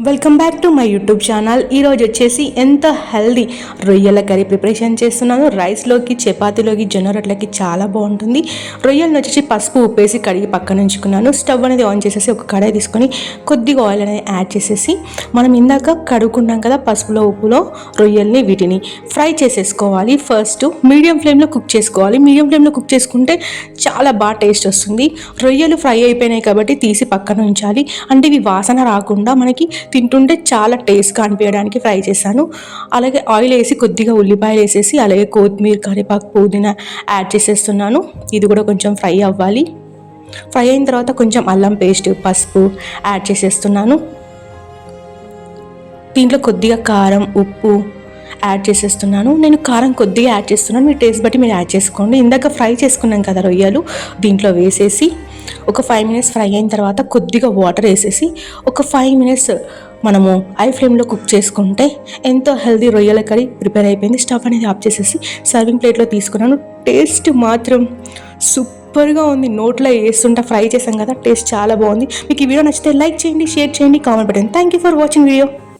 Welcome back to my YouTube channel. ఈరోజు వచ్చేసి ఎంత హెల్దీ రొయ్యల కర్రీ ప్రిపరేషన్ చేస్తున్నాను. రైస్లోకి, చపాతీలోకి, జొన్న రొట్టెలకి చాలా బాగుంటుంది. రొయ్యలను వచ్చేసి పసుపు ఉప్పేసి కడిగి పక్కన ఉంచుకున్నాను. స్టవ్ అనేది ఆన్ చేసేసి ఒక కడాయి తీసుకొని కొద్దిగా ఆయిల్ అనేది యాడ్ చేసేసి మనం ఇందాక కడుక్కున్నాం కదా పసుపులో ఉప్పులో రొయ్యల్ని వీటిని ఫ్రై చేసేసుకోవాలి. ఫస్ట్ మీడియం ఫ్లేమ్లో కుక్ చేసుకోవాలి. మీడియం ఫ్లేమ్లో కుక్ చేసుకుంటే చాలా బాగా టేస్ట్ వస్తుంది. రొయ్యలు ఫ్రై అయిపోయినాయి కాబట్టి తీసి పక్కన ఉంచాలి. అంటే ఇవి వాసన రాకుండా మనకి తింటుంటే చాలా టేస్ట్గా అనిపించడానికి ఫ్రై చేశాను. అలాగే ఆయిల్ వేసి కొద్దిగా ఉల్లిపాయలు వేసేసి అలాగే కొత్తిమీర, కరివేపాకు, పుదీనా యాడ్ చేసేస్తున్నాను. ఇది కూడా కొంచెం ఫ్రై అవ్వాలి. ఫ్రై అయిన తర్వాత కొంచెం అల్లం పేస్ట్, పసుపు యాడ్ చేసేస్తున్నాను. దీంట్లో కొద్దిగా కారం, ఉప్పు యాడ్ చేసేస్తున్నాను. నేను కారం కొద్దిగా యాడ్ చేస్తున్నాను, మీ టేస్ట్ బట్టి మీరు యాడ్ చేసుకోండి. ఇందాక ఫ్రై చేసుకున్నాం కదా రొయ్యలు, దీంట్లో వేసేసి ఒక 5 మినిట్స్ ఫ్రై అయిన తర్వాత కొద్దిగా వాటర్ వేసేసి ఒక 5 మినిట్స్ మనము హై ఫ్లేమ్లో కుక్ చేసుకుంటే ఎంతో హెల్దీ రొయ్యల కర్రీ ప్రిపేర్ అయిపోయింది. స్టవ్ అనేది ఆఫ్ చేసేసి సర్వింగ్ ప్లేట్లో తీసుకున్నాను. టేస్ట్ మాత్రం సూపర్గా ఉంది. నోట్లో వేస్తుంటే ఫ్రై చేసాం కదా, టేస్ట్ చాలా బాగుంది. మీకు ఈ వీడియో నచ్చితే లైక్ చేయండి, షేర్ చేయండి, కామెంట్ పెట్టండి. Thank you for watching video.